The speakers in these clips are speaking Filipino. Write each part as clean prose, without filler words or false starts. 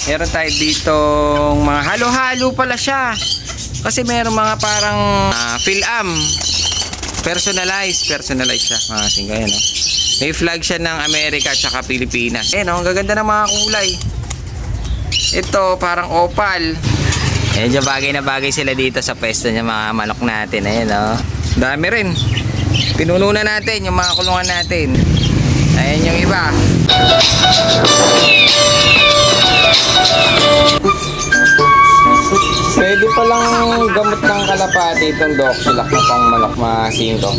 Meron tayo ditong mga halo-halo pala siya. Kasi meron mga parang Phil-Am. Personalized siya. Mga kasing kaya, no? May flag siya ng Amerika at saka Pilipinas. Eh, no? Ang gaganda ng mga kulay. Ito, parang opal. Medyo bagay na bagay sila dito sa pwesto niya, mga manok natin. Ayan, no? Dami rin. Pinuno na natin yung mga kulungan natin. Ayan yung iba. Pwede palang gamot ng kalapati itong Doxylac na pang manok, mga singko.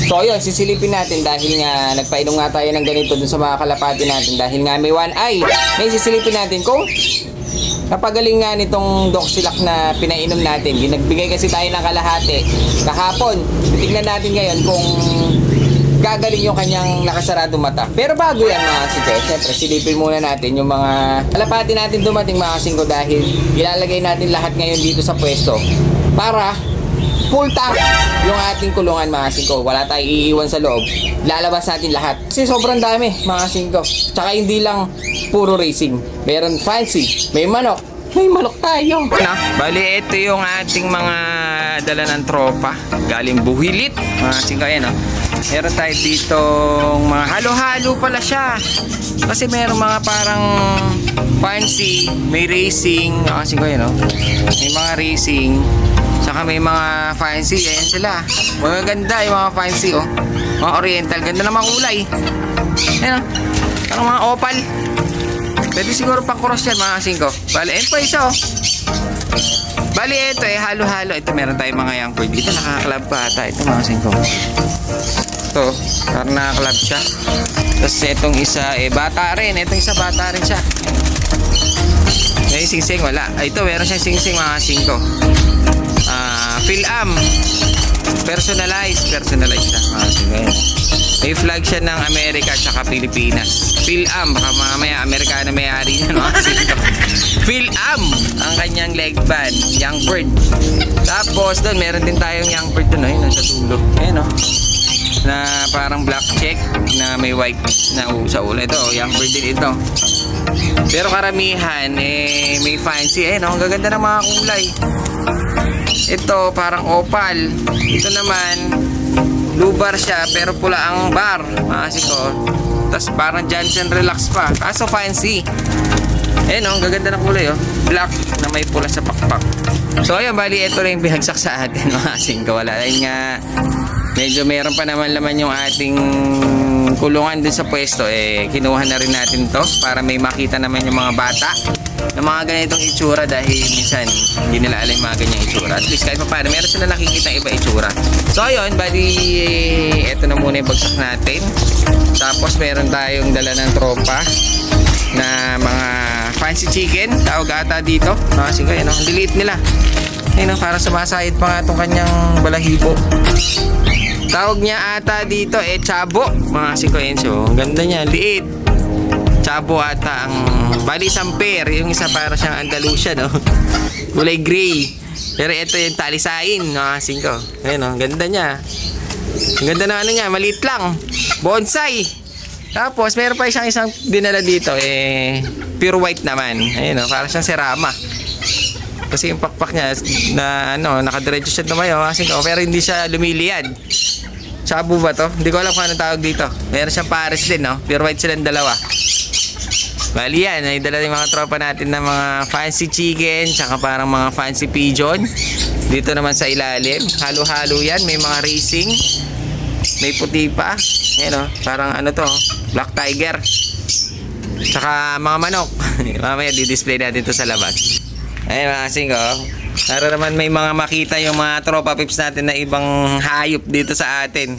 So ayun, sisilipin natin dahil nga nagpainom nga tayo ng ganito dun sa mga kalapati natin. Dahil nga may one eye, may sisilipin natin kung napagaling nga nitong Doxylac na pinainom natin. Nagbigay kasi tayo ng kalahati kahapon. Titignan natin ngayon kung gagaling yung kanyang nakasaradong mata. Pero bago yan, mga singko, syempre silipin muna natin yung mga kalapati natin dumating, mga singko, dahil ilalagay natin lahat ngayon dito sa pwesto para full tank yung ating kulungan, mga singko. Wala tayong iiwan sa loob. Lalabas natin lahat. Kasi sobrang dami, mga singko. Tsaka hindi lang puro racing. Meron fancy, may manok. May manok tayo. Bali, ito yung ating mga dala ng tropa. Galing Buhilit. Mga singko, ayan, no? Meron tayo ditong mga halo-halo pala siya. Kasi meron mga parang fancy, may racing. Kasi ko yun, no? May mga racing. Saka may mga fancy. Ayan sila. Mga ganda yung mga fancy, oh. Mga oriental. Ganda na mga kulay. Ayan, oh. Parang mga opal. Pwede siguro pang cross yan, mga singko. Bali, ayan pa isa, oh. Bali, ito eh, halo-halo. Ito, meron tayong mga young bird. Ito, nakaklab pa ata. Ito, mga singko. Ito, parang nakaklab siya. Tapos itong isa, eh, bata rin. Itong isa, bata rin siya. May sing-sing, wala. Ito, meron siyang sing-sing, mga singko. Phil-Am. Personalized siya, mga singko. May flag siya ng Amerika at saka Pilipinas. Phil-Am, baka mamaya Amerikano may-ari niya, mga singko. Phil-Am ang kanyang leg band, young bird. Tapos doon meron din tayong young bird doon, ayun, nasa dulo. Ayun, no? Na parang black check na may white na sa ulo. Ito, young bird din ito. Pero karamihan eh may fancy. Eh, no? Ang gaganda ng mga kulay. Ito parang opal. Ito naman blue bar siya pero pula ang bar. Kasi ko. Tapos parang Johnson Relax pa. Kaso fancy. Eh, no? Ang gaganda ng kulay, oh. Black na may pula sa pakpak. So ayun, bali ito lang yung binagsak sa atin, mga singko. Wala rin nga. Medyo meron pa naman laman yung ating kulungan dun sa pwesto. Eh, kinuha na rin natin to para may makita naman yung mga bata ng mga ganitong itsura dahil minsan hindi nila alam yung mga ganyang itsura. At least kahit pa paano, meron sila nakikita iba itsura. So ayun, bali ito na muna yung bagsak natin. Tapos meron tayong dala ng tropa na mga fancy chicken. Tawag ata dito. Kasi kayo, no? Ang liliit nila. Ayun, no? Para sumasayid pa nga itong kanyang balahibo. Tawag niya ata dito eh chabo, mga sikoyenso. Ang ganda niya, liit. Chabo ata ang bali isang pair. Yung isa para siyang Andalusia, no? Kulay gray. Pero ito yung talisain, mga singko. Ayun, no? Ang ganda niya. Ang ganda na ano niya, maliit lang. Bonsai. Tapos meron pa isang dinala dito eh pure white naman. Ayun, no? Para siyang serama. Kasi yung pakpak niya na ano, nakadiretso siya tumayo, kasi pero hindi siya lumiliyad. Chabo ba to? Hindi ko alam kung anong tawag dito. Meron siyang pares din, no? Pure white silang dalawa. Bali yan, ay dala yung mga tropa natin na mga fancy chicken, tsaka parang mga fancy pigeon. Dito naman sa ilalim, halo-halo yan, may mga racing. May puti pa. Ayan, no? Parang ano to, black tiger. Tsaka mga manok. Mamaya di-display natin to sa labas. Ayun, mga singko. Para naman may mga makita yung mga tropa pips natin na ibang hayop dito sa atin.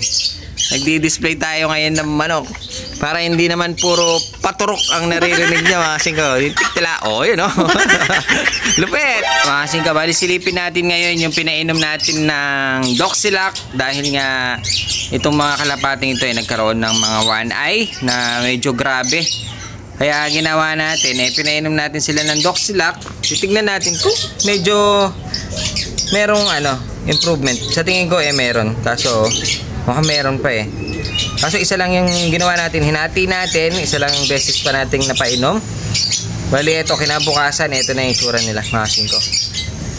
Nagdi-display tayo ngayon ng manok. Para hindi naman puro paturok ang naririnig niya, mga singko. Tiktila, oh, yun, no? Lupit! Mga singko, bali silipin natin ngayon yung pinainom natin ng Doxylac. Dahil nga itong mga kalapating ito ay nagkaroon ng mga one eye na medyo grabe. Kaya ginawa natin, eh, pinainom natin sila ng Doxylac. Titignan natin kung medyo merong ano, improvement. Sa tingin ko, eh, meron. Kaso, mukhang meron pa eh. Kaso isa lang yung ginawa natin, hinati natin. Isa lang yung beses pa natin napainom. Bali, ito, kinabukasan, ito na yung itsura nila, mga singko.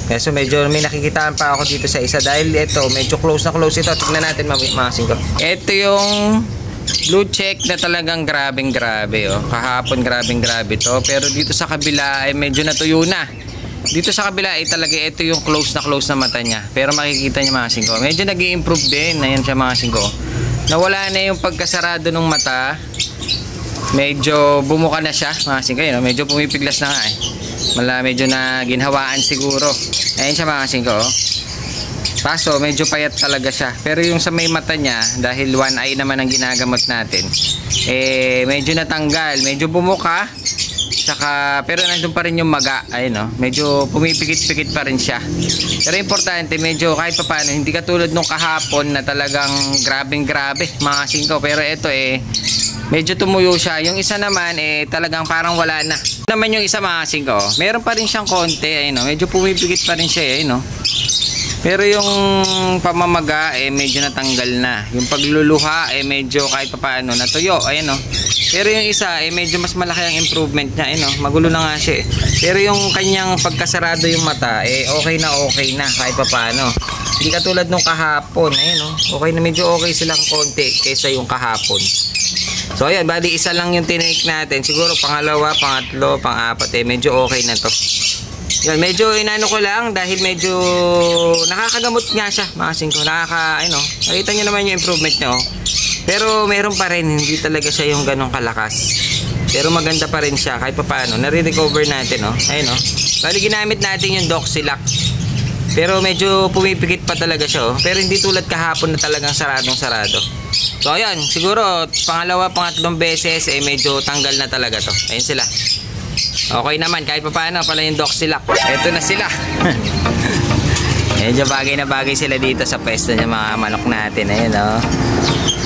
Kaya so, medyo may nakikitaan pa ako dito sa isa. Dahil ito, medyo close na close ito. Tignan natin, mga singko. Ito yung blue check na talagang grabing grabe, oh. Kahapon grabing grabe to. Pero dito sa kabila, ay medyo natuyo na. Dito sa kabila, ay talaga ito yung close na mata niya. Pero makikita niya, mga singko, medyo nag-i-improve din. Ayan siya, mga singko. Nawala na yung pagkasarado ng mata. Medyo bumuka na siya, mga singko, no? Medyo pumipiglas na nga eh. Medyo na ginhawaan siguro. Ayan siya, mga singko, oh. Kaso medyo payat talaga siya. Pero yung sa may mata niya, dahil one eye naman ang ginagamot natin, medyo natanggal, medyo bumuka. Saka, pero nandun pa rin yung maga. Ayun, no? Medyo pumipikit-pikit pa rin siya. Pero importante, medyo kahit pa paano, hindi katulad nung kahapon na talagang grabing-grabe, mga singko. Pero ito medyo tumuyo siya. Yung isa naman, talagang parang wala na. Naman yung isa, mga singko, meron pa rin siyang konti. Ayun, no? Medyo pumipikit pa rin siya. Ayun, no? Pero yung pamamaga, medyo natanggal na. Yung pagluluha, medyo kahit pa paano, natuyo. Ayun, no? Pero yung isa, medyo mas malaki ang improvement niya. Ayun, no? Magulo na nga siya. Pero yung kanyang pagkasarado yung mata, okay na kahit pa paano. Hindi katulad nung kahapon. Ayun, no? Okay na, medyo okay silang konti kaysa yung kahapon. So ayan, bali isa lang yung tinake natin. Siguro pangalawa, pangatlo, pang-apat, medyo okay na to. Yan, medyo inano ko lang dahil medyo nakakagamot nga siya, mga singko. Nakita nyo naman yung improvement niya, oh. Pero meron pa rin, hindi talaga siya yung ganong kalakas. Pero maganda pa rin siya kahit pa paano. Nare-recover natin, oh. Ayun, oh. Bali ginamit natin yung Doxilac. Pero medyo pumipikit pa talaga siya, oh. Pero hindi tulad kahapon na talagang saradong-sarado. So ayan, siguro pangalawa, pangatlong beses medyo tanggal na talaga to. Ayun sila. Okay naman, kahit pa paano pala yung Doxilac. Ito na sila. Medyo bagay na bagay sila dito sa pwesto ng mga manok natin. Ayun, oh.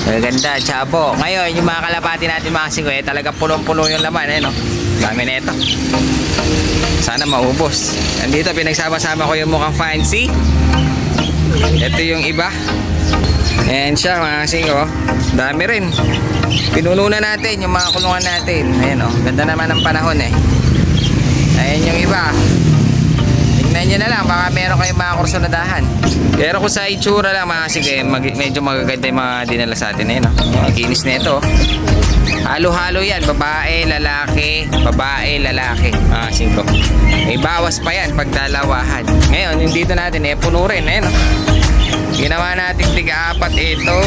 Maganda, tsabo. Ngayon, yung mga kalapati natin, mga singko, talaga pulong-pulo yung laman. Ayun, oh. Dami na ito. Sana maubos. Nandito, pinagsama-sama ko yung mukhang fancy. Ito yung iba. Ayan siya, mga singko. Dami rin. Pinuno na natin yung mga kulungan natin. Ayan, oh. Ganda naman ng panahon, Ayan yung iba. Tignan nyo na lang, baka meron kayong mga kursunadahan. Pero kung sa itsura lang, mga sige, medyo magaganda yung mga dinala sa atin. Ayan, oh. Kinis na ito. Halo-halo yan, babae, lalaki, mga singko. May bawas pa yan pagdalawahan. Ngayon, yung dito natin, puno rin. Ayan, oh. Ginawa natin tiga-apat ito.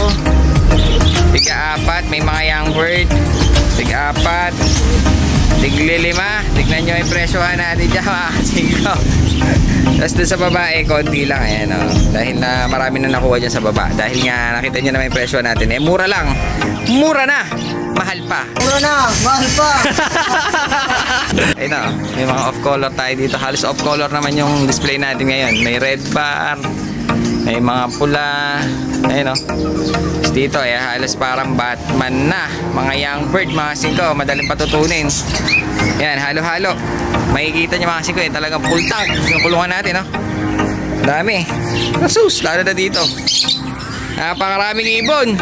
Tiga-apat, may mga young bird. Tiga-apat, tigli-lima. Tignan nyo yung presyohan natin dyan, mga singko. Tapos dun sa babae, konti lang. Ayan, oh. Dahil na marami na nakuha dyan sa baba. Dahil nga nakita nyo naman yung presyohan natin. Mura lang. Mura na. Mahal pa. Mura na. Mahal pa. Ayun, oh. May mga off-color tayo dito. Halos off-color naman yung display natin ngayon. May red bar. May mga pula. Ayun, oh. Dito halos parang Batman na. Mga young bird, mga singko, madaling patutunin. Yan, halo-halo. Makikita nyo, mga singko, talagang full tank yung kulungan natin, oh. Dami. Asus, lalo na dito. Napakaraming ibon.